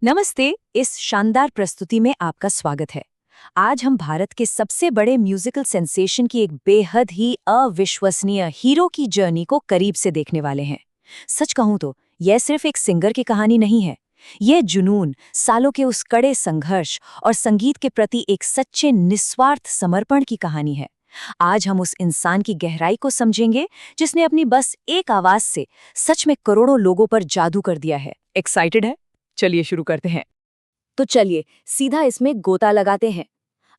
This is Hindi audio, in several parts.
नमस्ते। इस शानदार प्रस्तुति में आपका स्वागत है। आज हम भारत के सबसे बड़े म्यूजिकल सेंसेशन की एक बेहद ही अविश्वसनीय हीरो की जर्नी को करीब से देखने वाले हैं। सच कहूं तो यह सिर्फ एक सिंगर की कहानी नहीं है। यह जुनून, सालों के उस कड़े संघर्ष और संगीत के प्रति एक सच्चे निस्वार्थ समर्पण की कहानी है। आज हम उस इंसान की गहराई को समझेंगे जिसने अपनी बस एक आवाज से सच में करोड़ों लोगों पर जादू कर दिया है। एक्साइटेड है? चलिए शुरू करते हैं। तो चलिए सीधा इसमें गोता लगाते हैं।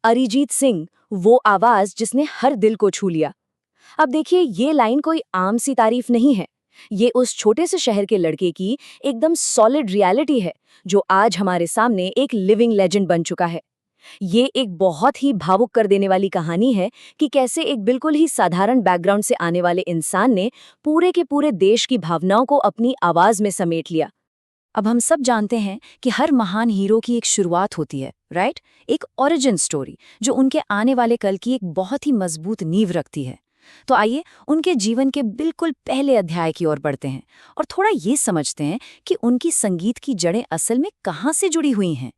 अरिजीत सिंह, वो आवाज जिसने हर दिल को छू लिया। अब देखिए, ये लाइन कोई आम सी तारीफ नहीं है। ये उस छोटे से शहर के लड़के की एकदम सॉलिड रियलिटी है, जो आज हमारे सामने एक लिविंग लेजेंड बन चुका है। ये एक बहुत ही भावुक कर देने वाली कहानी है कि कैसे एक बिल्कुल ही साधारण बैकग्राउंड से आने वाले इंसान ने पूरे के पूरे देश की भावनाओं को अपनी आवाज में समेट लिया। अब हम सब जानते हैं कि हर महान हीरो की एक शुरुआत होती है, राइट? एक ओरिजिन स्टोरी जो उनके आने वाले कल की एक बहुत ही मजबूत नींव रखती है। तो आइए उनके जीवन के बिल्कुल पहले अध्याय की ओर बढ़ते हैं और थोड़ा ये समझते हैं कि उनकी संगीत की जड़ें असल में कहाँ से जुड़ी हुई हैं।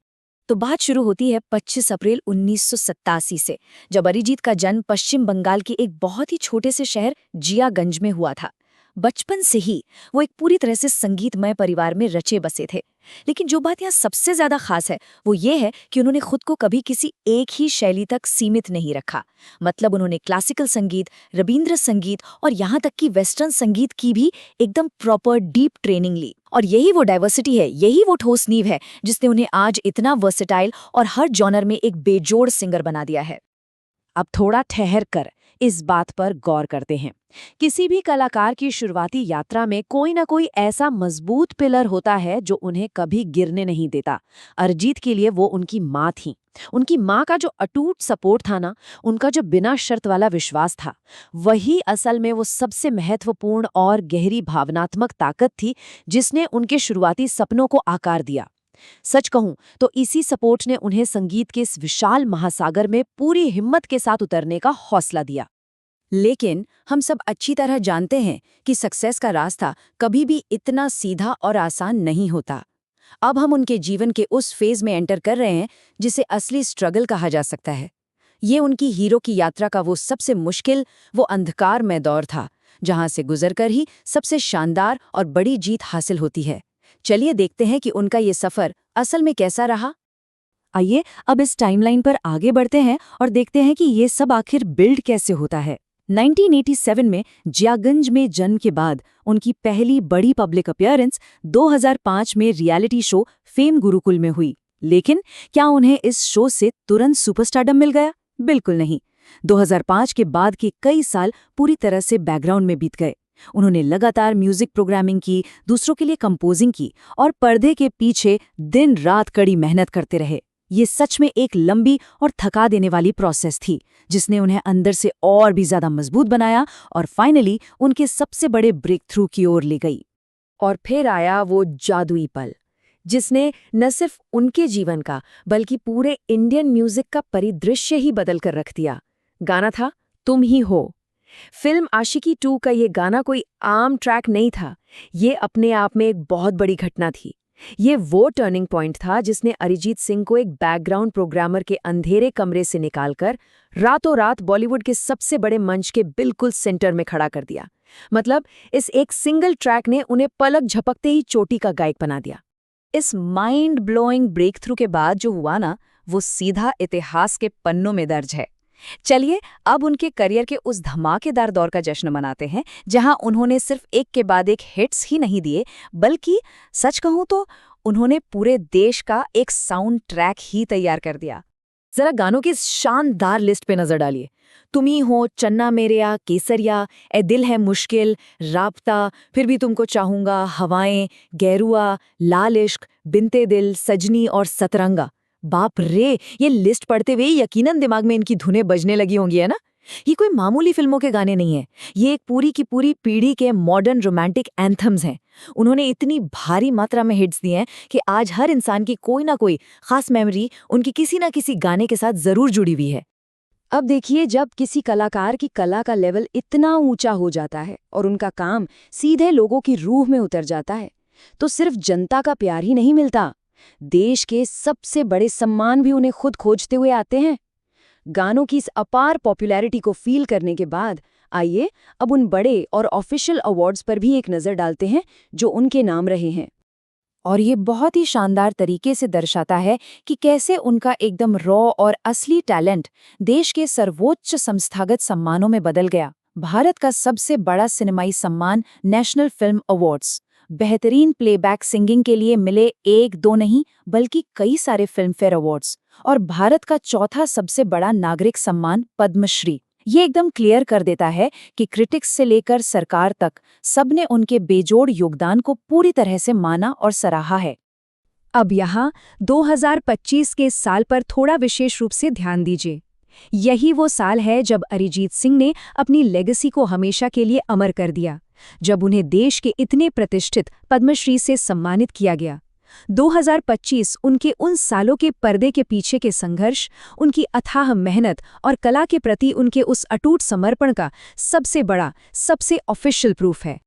तो बात शुरू होती है 25 अप्रैल 1987 से, जब अरिजीत का जन्म पश्चिम बंगाल के एक बहुत ही छोटे से शहर जियागंज में हुआ था। बचपन से ही वो एक पूरी तरह से संगीतमय परिवार में रचे बसे थे। लेकिन जो बात यहाँ सबसे ज्यादा खास है वो ये है कि उन्होंने खुद को कभी किसी एक ही शैली तक सीमित नहीं रखा। मतलब उन्होंने क्लासिकल संगीत, रबींद्र संगीत और यहाँ तक कि वेस्टर्न संगीत की भी एकदम प्रॉपर डीप ट्रेनिंग ली। और यही वो डाइवर्सिटी है, यही वो ठोस नींव है जिसने उन्हें आज इतना वर्सेटाइल और हर जॉनर में एक बेजोड़ सिंगर बना दिया है। अब थोड़ा ठहर कर इस बात पर गौर करते हैं। किसी भी कलाकार की शुरुआती यात्रा में कोई ना कोई ऐसा मजबूत पिलर होता है जो उन्हें कभी गिरने नहीं देता। अरिजीत के लिए वो उनकी माँ थी। उनकी माँ का जो अटूट सपोर्ट था ना, उनका जो बिना शर्त वाला विश्वास था, वही असल में वो सबसे महत्वपूर्ण और गहरी भावनात्मक ताकत थी जिसने उनके शुरुआती सपनों को आकार दिया। सच कहूं तो इसी सपोर्ट ने उन्हें संगीत के इस विशाल महासागर में पूरी हिम्मत के साथ उतरने का हौसला दिया। लेकिन हम सब अच्छी तरह जानते हैं कि सक्सेस का रास्ता कभी भी इतना सीधा और आसान नहीं होता। अब हम उनके जीवन के उस फेज में एंटर कर रहे हैं जिसे असली स्ट्रगल कहा जा सकता है। ये उनकी हीरो की यात्रा का वो सबसे मुश्किल, वो अंधकारमय दौर था, जहां से गुजरकर ही सबसे शानदार और बड़ी जीत हासिल होती है। चलिए देखते हैं कि उनका ये सफर असल में कैसा रहा। आइए अब इस टाइमलाइन पर आगे बढ़ते हैं और देखते हैं कि ये सब आखिर बिल्ड कैसे होता है। 1987 में जियागंज में जन्म के बाद उनकी पहली बड़ी पब्लिक अपीयरेंस 2005 में रियलिटी शो फेम गुरुकुल में हुई। लेकिन क्या उन्हें इस शो से तुरंत सुपरस्टारडम मिल गया? बिल्कुल नहीं। 2005 के बाद के कई साल पूरी तरह से बैकग्राउंड में बीत गए। उन्होंने लगातार म्यूजिक प्रोग्रामिंग की, दूसरों के लिए कंपोजिंग की और पर्दे के पीछे दिन रात कड़ी मेहनत करते रहे। ये सच में एक लंबी और थका देने वाली प्रोसेस थी, जिसने उन्हें अंदर से और भी ज्यादा मजबूत बनाया और फाइनली उनके सबसे बड़े ब्रेक थ्रू की ओर ले गई। और फिर आया वो जादुई पल, जिसने न सिर्फ उनके जीवन का बल्कि पूरे इंडियन म्यूजिक का परिदृश्य ही बदल कर रख दिया। गाना था तुम ही हो। फिल्म आशिकी 2 का ये गाना कोई आम ट्रैक नहीं था। ये अपने आप में एक बहुत बड़ी घटना थी। ये वो टर्निंग पॉइंट था जिसने अरिजीत सिंह को एक बैकग्राउंड प्रोग्रामर के अंधेरे कमरे से निकालकर रातों रात बॉलीवुड के सबसे बड़े मंच के बिल्कुल सेंटर में खड़ा कर दिया। मतलब इस एक सिंगल ट्रैक ने उन्हें पलक झपकते ही चोटी का गायक बना दिया। इस माइंड ब्लोइंग ब्रेक थ्रू के बाद जो हुआ ना, वो सीधा इतिहास के पन्नों में दर्ज है। चलिए अब उनके करियर के उस धमाकेदार दौर का जश्न मनाते हैं, जहां उन्होंने सिर्फ एक के बाद एक हिट्स ही नहीं दिए, बल्कि सच कहूं तो उन्होंने पूरे देश का एक साउंड ट्रैक ही तैयार कर दिया। जरा गानों की इस शानदार लिस्ट पे नजर डालिए। तुम ही हो, चन्ना मेरेया, केसरिया, ए दिल है मुश्किल, राब्ता, फिर भी तुमको चाहूंगा, हवाएं, गेरुआ, लाल इश्क, बिनते दिल, सजनी और सतरंगा। बाप रे, ये लिस्ट पढ़ते हुए यकीनन दिमाग में इनकी धुनें बजने लगी होंगी, है ना? ये कोई मामूली फिल्मों के गाने नहीं है। ये एक पूरी की पूरी पीढ़ी के मॉडर्न रोमांटिक एंथम्स हैं। उन्होंने इतनी भारी मात्रा में हिट्स दिए हैं कि आज हर इंसान की कोई ना कोई खास मेमोरी उनकी किसी ना किसी गाने के साथ जरूर जुड़ी हुई है। अब देखिए, जब किसी कलाकार की कला का लेवल इतना ऊंचा हो जाता है और उनका काम सीधे लोगों की रूह में उतर जाता है, तो सिर्फ जनता का प्यार ही नहीं मिलता, देश के सबसे बड़े सम्मान भी उन्हें खुद खोजते हुए आते हैं। गानों की इस अपार पॉपुलैरिटी को फील करने के बाद आइए अब उन बड़े और ऑफिशियल अवार्ड्स पर भी एक नज़र डालते हैं जो उनके नाम रहे हैं। और ये बहुत ही शानदार तरीके से दर्शाता है कि कैसे उनका एकदम रॉ और असली टैलेंट देश के सर्वोच्च संस्थागत सम्मानों में बदल गया। भारत का सबसे बड़ा सिनेमाई सम्मान नेशनल फिल्म अवार्ड्स बेहतरीन प्लेबैक सिंगिंग के लिए मिले, एक दो नहीं बल्कि कई सारे फिल्मफेयर अवार्ड्स। और भारत का चौथा सबसे बड़ा नागरिक सम्मान पद्मश्री। ये एकदम क्लियर कर देता है कि क्रिटिक्स से लेकर सरकार तक सबने उनके बेजोड़ योगदान को पूरी तरह से माना और सराहा है। अब यहाँ 2025 के साल पर थोड़ा विशेष रूप से ध्यान दीजिए। यही वो साल है जब अरिजीत सिंह ने अपनी लेगेसी को हमेशा के लिए अमर कर दिया, जब उन्हें देश के इतने प्रतिष्ठित पद्मश्री से सम्मानित किया गया। 2025 उनके उन सालों के पर्दे के पीछे के संघर्ष, उनकी अथाह मेहनत और कला के प्रति उनके उस अटूट समर्पण का सबसे बड़ा, सबसे ऑफिशियल प्रूफ है।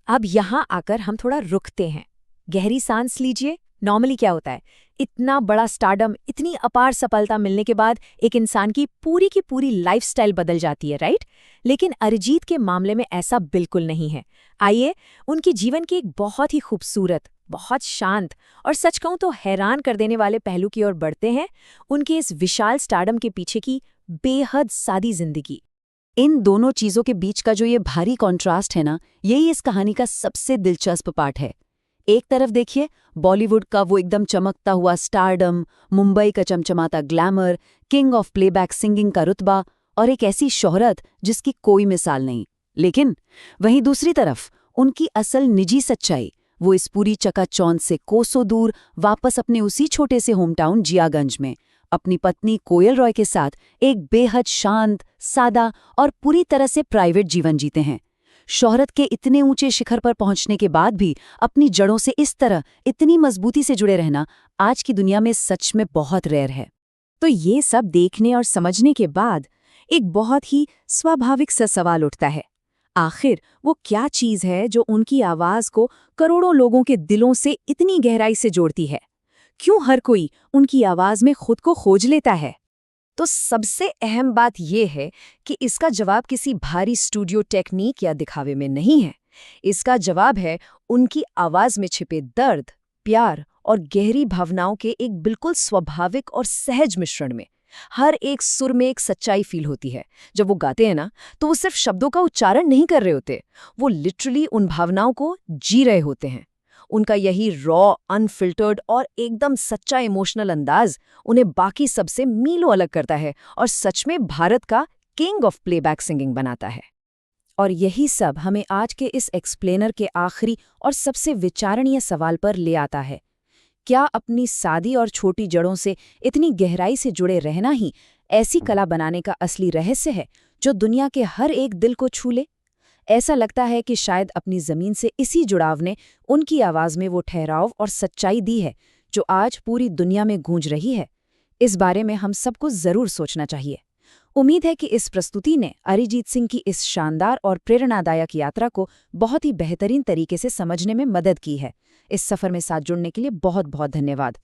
अब यहाँ आकर हम थोड़ा रुकते हैं, गहरी सांस लीजिए। नॉर्मली क्या होता है, इतना बड़ा स्टारडम, इतनी अपार सफलता मिलने के बाद एक इंसान की पूरी लाइफस्टाइल बदल जाती है, राइट? लेकिन अरिजीत के मामले में ऐसा बिल्कुल नहीं है। आइए उनके जीवन के एक बहुत ही खूबसूरत, बहुत शांत और सच कहूं तो हैरान कर देने वाले पहलू की ओर बढ़ते हैं, उनके इस विशाल स्टारडम के पीछे की बेहद सादी जिंदगी। इन दोनों चीजों के बीच का जो ये भारी कॉन्ट्रास्ट है ना, यही इस कहानी का सबसे दिलचस्प पार्ट है। एक तरफ देखिए बॉलीवुड का वो एकदम चमकता हुआ स्टारडम, मुंबई का चमचमाता glamour, king of playback singing का रुतबा और एक ऐसी शोहरत जिसकी कोई मिसाल नहीं। लेकिन वहीं दूसरी तरफ उनकी असल निजी सच्चाई, वो इस पूरी चकाचौंध से कोसों दूर वापस अपने उसी छोटे से होमटाउन जियागंज में अपनी पत्नी कोयल रॉय के साथ एक बेहद शांत, सादा और पूरी तरह से प्राइवेट जीवन जीते हैं। शोहरत के इतने ऊंचे शिखर पर पहुंचने के बाद भी अपनी जड़ों से इस तरह इतनी मजबूती से जुड़े रहना आज की दुनिया में सच में बहुत रेयर है। तो ये सब देखने और समझने के बाद एक बहुत ही स्वाभाविक सा सवाल उठता है, आखिर वो क्या चीज़ है जो उनकी आवाज़ को करोड़ों लोगों के दिलों से इतनी गहराई से जोड़ती है? क्यों हर कोई उनकी आवाज़ में खुद को खोज लेता है? तो सबसे अहम बात यह है कि इसका जवाब किसी भारी स्टूडियो टेक्निक या दिखावे में नहीं है। इसका जवाब है उनकी आवाज़ में छिपे दर्द, प्यार और गहरी भावनाओं के एक बिल्कुल स्वाभाविक और सहज मिश्रण में। हर एक सुर में एक सच्चाई फील होती है। जब वो गाते हैं ना, तो वो सिर्फ शब्दों का उच्चारण नहीं कर रहे होते, वो लिटरली उन भावनाओं को जी रहे होते हैं। उनका यही रॉ, अनफिल्टर्ड और एकदम सच्चा इमोशनल अंदाज उन्हें बाकी सबसे मीलों अलग करता है और सच में भारत का किंग ऑफ प्लेबैक सिंगिंग बनाता है। और यही सब हमें आज के इस एक्सप्लेनर के आखिरी और सबसे विचारणीय सवाल पर ले आता है, क्या अपनी सादी और छोटी जड़ों से इतनी गहराई से जुड़े रहना ही ऐसी कला बनाने का असली रहस्य है जो दुनिया के हर एक दिल को छू ले? ऐसा लगता है कि शायद अपनी ज़मीन से इसी जुड़ाव ने उनकी आवाज़ में वो ठहराव और सच्चाई दी है जो आज पूरी दुनिया में गूंज रही है। इस बारे में हम सबको ज़रूर सोचना चाहिए। उम्मीद है कि इस प्रस्तुति ने अरिजीत सिंह की इस शानदार और प्रेरणादायक यात्रा को बहुत ही बेहतरीन तरीके से समझने में मदद की है। इस सफ़र में साथ जुड़ने के लिए बहुत बहुत धन्यवाद।